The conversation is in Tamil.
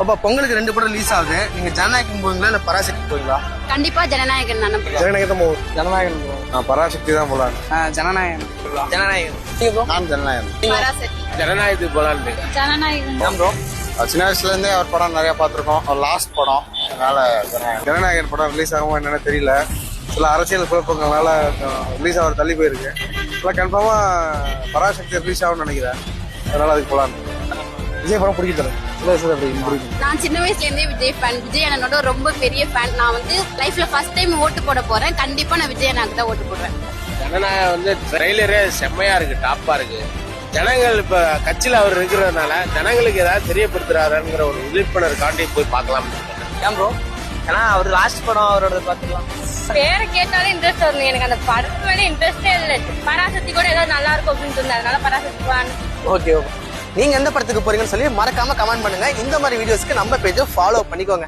அப்ப பொங்கலுக்கு 2 படம் ரிலீஸ் ஆகுது. நீங்க ஜனநாயகன் போவீங்களா இல்ல பராசக்தி போவீங்களா? கண்டிப்பா ஜனநாயகன் தானே. ஜனநாயகன் தான் போவோம். ஜனநாயகன் போவோம். பராசக்தி தான் போலாம். ஜனநாயகன். ஜனநாயகன். நான் ஜனநாயகன். பராசக்தி. ஜனநாயகத்துக்கு போலாம். ஜனநாயகன். ப்ரோ சின்ன வயசுல இருந்தே அவர் படம் நிறைய பார்த்துருக்கோம். அவர் லாஸ்ட் படம், அதனால ஜனநாயகன் படம் ரிலீஸ் ஆகுமா என்னன்னு தெரியல. சில அரசியல் குழப்பங்களால ரிலீஸ் ஆகிற தள்ளி போயிருக்கு. இல்லை கன்ஃபார்மா பராசக்தி ரிலீஸ் ஆகும்னு நினைக்கிறேன். அதனால அதுக்கு போலாம். விஜய் படம் பிடிக்கிறது நான் சின்ன வயசுல இருந்தே விஜய் ஃபேன். விஜய் அண்ணனோட ரொம்ப பெரிய ஃபேன். நான் வந்து லைஃப்ல ஃபர்ஸ்ட் டைம் ஓட்டு போட போறேன். கண்டிப்பா நான் விஜய் அண்ணாக்கு தான் ஓட்டு போடுவேன். ஜனநாயகம் வந்து ட்ரெய்லரே செம்மையா இருக்கு, டாப்பா இருக்கு. ஜனங்கள் இப்ப கட்சியில அவர் இருக்கிறதுனால ஜனங்களுக்கு ஏதாவது தெரியப்படுத்துறாருங்கிற ஒரு விழிப்புணர்வு காட்டி போய் பார்க்கலாம். ஏன் ப்ரோ? ஏன்னா அவர் லாஸ்ட் படம் அவரோட பார்த்துக்கலாம். பேரை கேட்டாலே இன்ட்ரெஸ்ட் வரணும். எனக்கு அந்த படத்து மேலே இன்ட்ரெஸ்டே இல்லை. பராசக்தி கூட ஏதாவது நல்லா இருக்கும் அப்படின்னு சொன்னாரு. அதனால பராசக்தி ஃபேன். ஓகே. நீங்க எந்த படத்துக்கு போறீங்கன்னு சொல்லி மறக்காம கமெண்ட் பண்ணுங்க. இந்த மாதிரி வீடியோஸ்க்கு நம்ம பேஜை ஃபாலோ பண்ணிக்கோங்க.